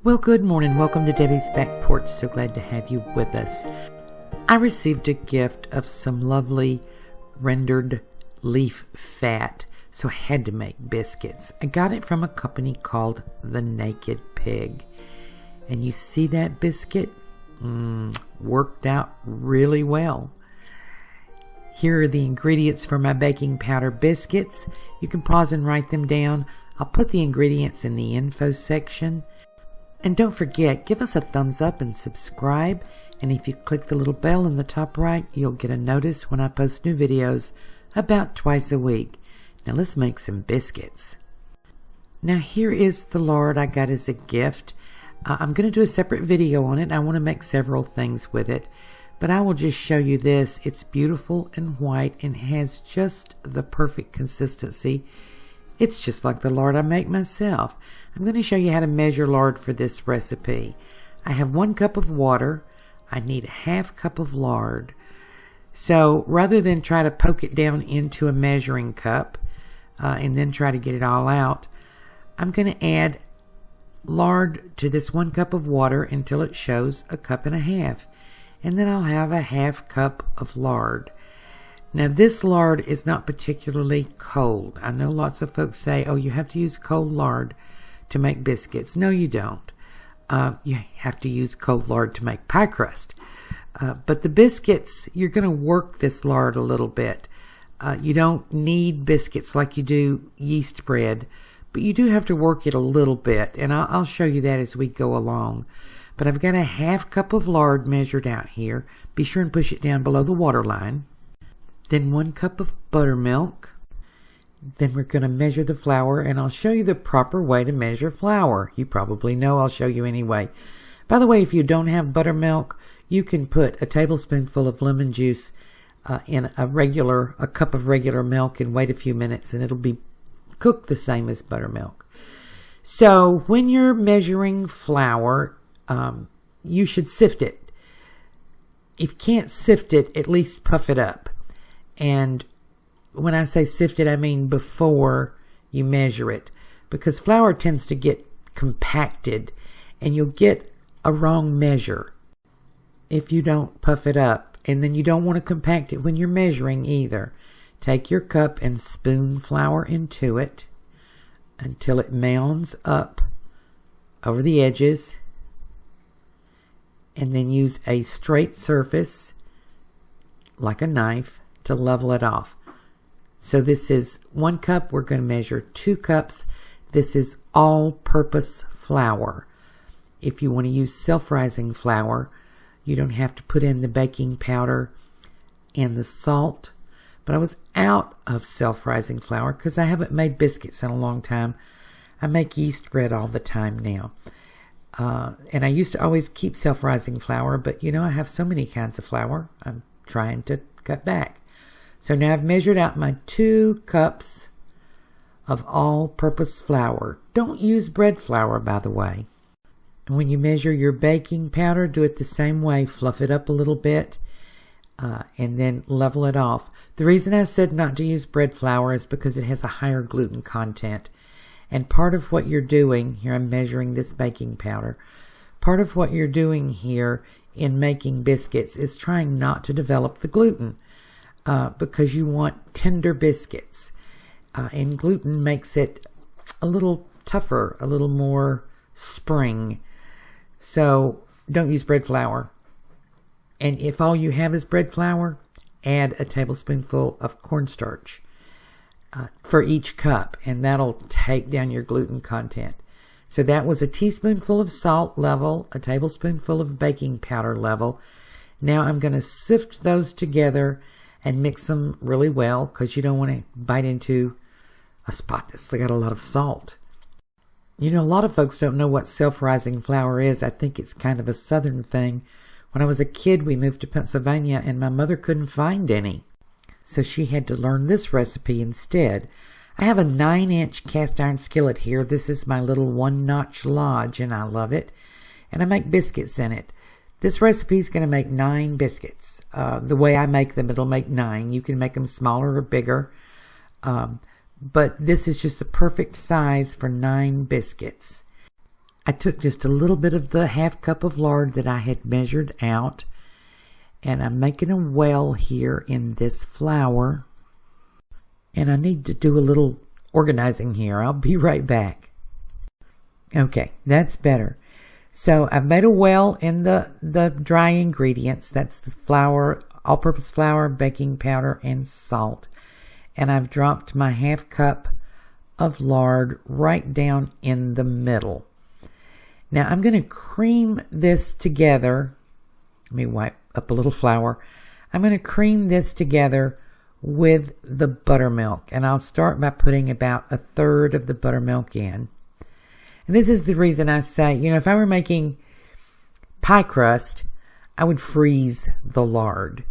Well, good morning. Welcome to Debbie's Back Porch. So glad to have you with us. I received a gift of some lovely rendered leaf fat, so I had to make biscuits. I got it from a company called The Naked Pig. And you see that biscuit? Worked out really well. Here are the ingredients for my baking powder biscuits. You can pause and write them down. I'll put the ingredients in the info section. And don't forget, give us a thumbs up and subscribe. And if you click the little bell in the top right, you'll get a notice when I post new videos about twice a week. Now let's make some biscuits. Now here is the lard I got as a gift. I'm going to do a separate video on it. I want to make several things with it. But I will just show you this. It's beautiful and white and has just the perfect consistency. It's just like the lard I make myself. I'm going to show you how to measure lard for this recipe. I have 1 cup of water. I need a ½ cup of lard. So rather than try to poke it down into a measuring cup and then try to get it all out, I'm going to add lard to this 1 cup of water until it shows 1.5 cups. And then I'll have a ½ cup of lard. Now this lard is not particularly cold. I know lots of folks say, oh, you have to use cold lard to make biscuits. No, you don't. You have to use cold lard to make pie crust. But the biscuits, you're going to work this lard a little bit. You don't need biscuits like you do yeast bread, but you do have to work it a little bit. And I'll show you that as we go along. But I've got a ½ cup of lard measured out here. Be sure and push it down below the water line. Then 1 cup of buttermilk. Then we're going to measure the flour, and I'll show you the proper way to measure flour. You probably know, I'll show you anyway. By the way, if you don't have buttermilk, you can put a tablespoonful of lemon juice in a cup of regular milk and wait a few minutes, and it'll be cooked the same as buttermilk. So when you're measuring flour, you should sift it. If you can't sift it, at least puff it up. And when I say sift it, I mean before you measure it, because flour tends to get compacted and you'll get a wrong measure if you don't puff it up. And then you don't want to compact it when you're measuring either. Take your cup and spoon flour into it until it mounds up over the edges, and then use a straight surface like a knife to level it off. So this is 1 cup. We're going to measure 2 cups. This is all-purpose flour. If you want to use self-rising flour, you don't have to put in the baking powder and the salt. But I was out of self-rising flour because I haven't made biscuits in a long time. I make yeast bread all the time now. And I used to always keep self-rising flour, but you know, I have so many kinds of flour. I'm trying to cut back. So now I've measured out my 2 cups of all-purpose flour. Don't use bread flour, by the way. And when you measure your baking powder, do it the same way. Fluff it up a little bit and then level it off. The reason I said not to use bread flour is because it has a higher gluten content. And part of what you're doing, here I'm measuring this baking powder, part of what you're doing here in making biscuits is trying not to develop the gluten. Because you want tender biscuits. And gluten makes it a little tougher, a little more spring. So don't use bread flour. And if all you have is bread flour, add a tablespoonful of cornstarch for each cup. And that'll take down your gluten content. So that was a teaspoonful of salt level, a tablespoonful of baking powder level. Now I'm going to sift those together and mix them really well, because you don't want to bite into a spot that's got a lot of salt. You know, a lot of folks don't know what self-rising flour is. I think it's kind of a southern thing. When I was a kid, we moved to Pennsylvania, and my mother couldn't find any. So she had to learn this recipe instead. I have a 9-inch cast iron skillet here. This is my little 1-notch Lodge, and I love it. And I make biscuits in it. This recipe is going to make 9 biscuits. The way I make them, it'll make 9. You can make them smaller or bigger. But this is just the perfect size for 9 biscuits. I took just a little bit of the half cup of lard that I had measured out, and I'm making a well here in this flour. And I need to do a little organizing here. I'll be right back. Okay, that's better. So I've made a well in the dry ingredients. That's the flour, all-purpose flour, baking powder, and salt. And I've dropped my half cup of lard right down in the middle. Now I'm going to cream this together. Let me wipe up a little flour. I'm going to cream this together with the buttermilk. And I'll start by putting about 1/3 of the buttermilk in. And this is the reason I say, if I were making pie crust, I would freeze the lard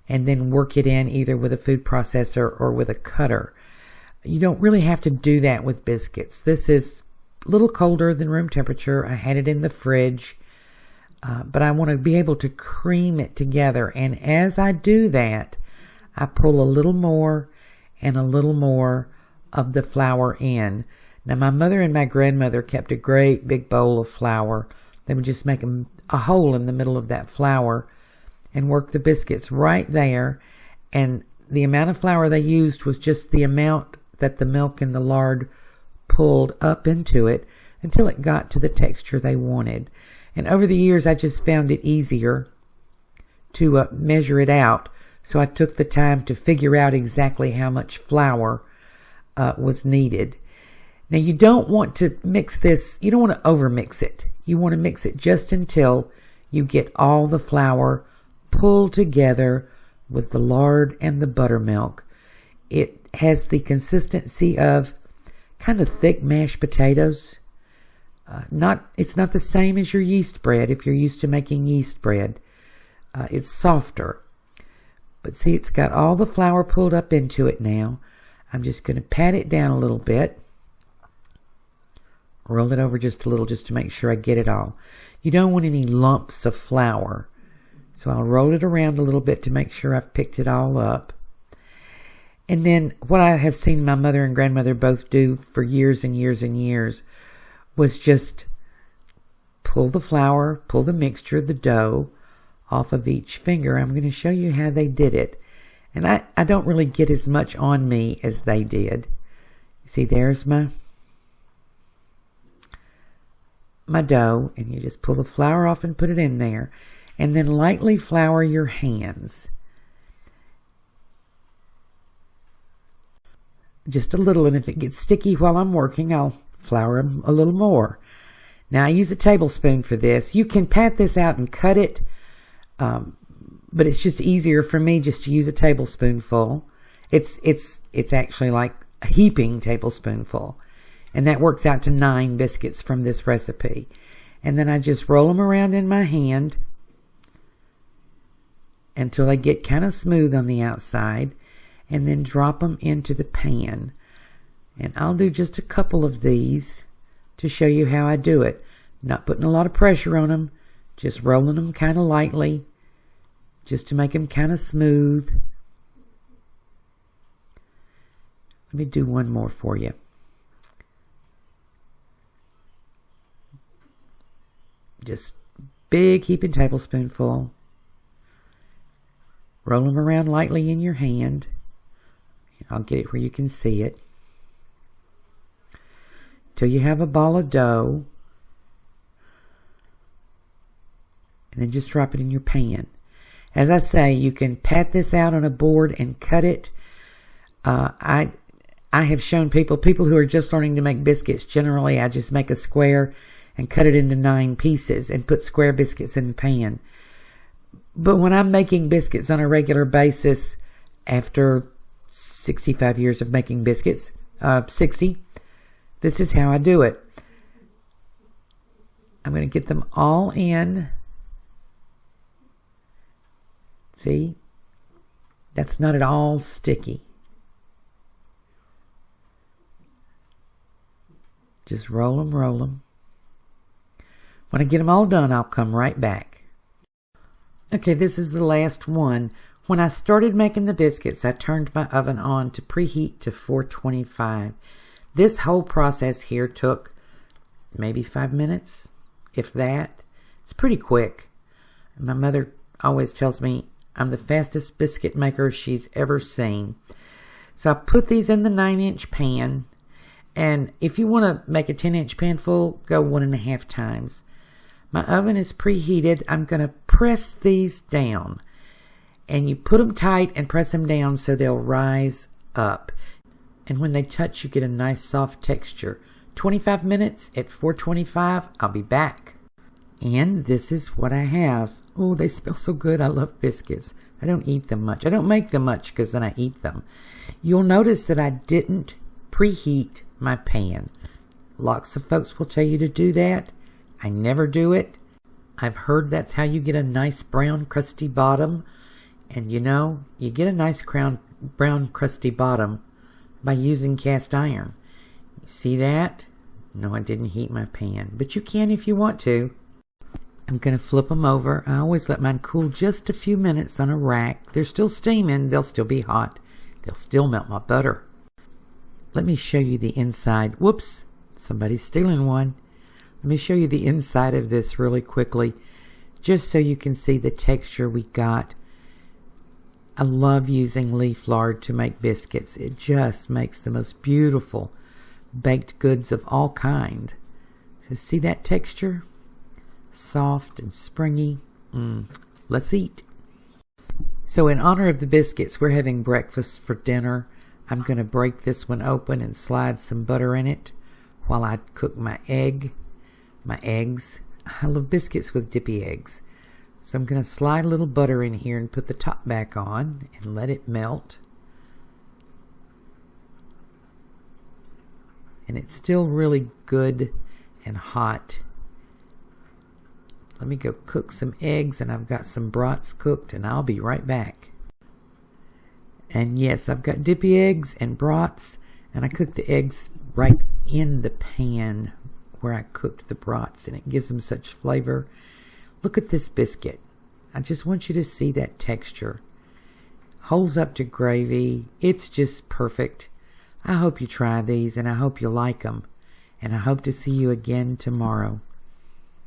and then work it in either with a food processor or with a cutter. You don't really have to do that with biscuits. This is a little colder than room temperature. I had it in the fridge, but I want to be able to cream it together. And as I do that, I pull a little more and a little more of the flour in. Now, my mother and my grandmother kept a great big bowl of flour. They would just make a hole in the middle of that flour and work the biscuits right there. And the amount of flour they used was just the amount that the milk and the lard pulled up into it until it got to the texture they wanted. And over the years, I just found it easier to measure it out. So I took the time to figure out exactly how much flour was needed. Now, you don't want to mix this, you don't want to overmix it. You want to mix it just until you get all the flour pulled together with the lard and the buttermilk. It has the consistency of kind of thick mashed potatoes. It's not the same as your yeast bread if you're used to making yeast bread. It's softer. But see, it's got all the flour pulled up into it now. I'm just going to pat it down a little bit. Roll it over just a little just to make sure I get it all. You don't want any lumps of flour. So I'll roll it around a little bit to make sure I've picked it all up. And then what I have seen my mother and grandmother both do for years and years and years was just pull the flour, pull the mixture, the dough off of each finger. I'm going to show you how they did it. And I don't really get as much on me as they did. You see, there's my dough, and you just pull the flour off and put it in there, and then lightly flour your hands. Just a little, and if it gets sticky while I'm working, I'll flour them a little more. Now, I use a tablespoon for this. You can pat this out and cut it, but it's just easier for me just to use a tablespoonful. It's actually like a heaping tablespoonful. And that works out to 9 biscuits from this recipe. And then I just roll them around in my hand until they get kind of smooth on the outside. And then drop them into the pan. And I'll do just a couple of these to show you how I do it. Not putting a lot of pressure on them. Just rolling them kind of lightly. Just to make them kind of smooth. Let me do one more for you. Just big heaping tablespoonful. Roll them around lightly in your hand. I'll get it where you can see it. Till you have a ball of dough. And then just drop it in your pan. As I say, you can pat this out on a board and cut it. I have shown people who are just learning to make biscuits, generally I just make a square and cut it into 9 pieces and put square biscuits in the pan. But when I'm making biscuits on a regular basis, after 65 years of making biscuits, 60, this is how I do it. I'm going to get them all in. See? That's not at all sticky. Just roll them, roll them. When I get them all done, I'll come right back. Okay, this is the last one. When I started making the biscuits, I turned my oven on to preheat to 425. This whole process here took maybe 5 minutes, if that. It's pretty quick. My mother always tells me I'm the fastest biscuit maker she's ever seen. So I put these in the 9-inch pan. And if you want to make a 10-inch pan full, go 1.5 times. My oven is preheated. I'm going to press these down. And you put them tight and press them down so they'll rise up. And when they touch, you get a nice soft texture. 25 minutes at 425. I'll be back. And this is what I have. Oh, they smell so good. I love biscuits. I don't eat them much. I don't make them much because then I eat them. You'll notice that I didn't preheat my pan. Lots of folks will tell you to do that. I never do it. I've heard that's how you get a nice brown crusty bottom. And you know, you get a nice brown crusty bottom by using cast iron. You see that? No, I didn't heat my pan. But you can if you want to. I'm going to flip them over. I always let mine cool just a few minutes on a rack. They're still steaming. They'll still be hot. They'll still melt my butter. Let me show you the inside. Whoops, somebody's stealing one. Let me show you the inside of this really quickly, just so you can see the texture we got. I love using leaf lard to make biscuits. It just makes the most beautiful baked goods of all kind. So see that texture? Soft and springy. Let's eat. So in honor of the biscuits, we're having breakfast for dinner. I'm going to break this one open and slide some butter in it while I cook my eggs. I love biscuits with dippy eggs. So I'm going to slide a little butter in here and put the top back on and let it melt. And it's still really good and hot. Let me go cook some eggs, and I've got some brats cooked, and I'll be right back. And yes, I've got dippy eggs and brats, and I cook the eggs right in the pan where I cooked the brats, and it gives them such flavor. Look at this biscuit. I just want you to see that texture. Holds up to gravy. It's just perfect. I hope you try these, and I hope you like them. And I hope to see you again tomorrow.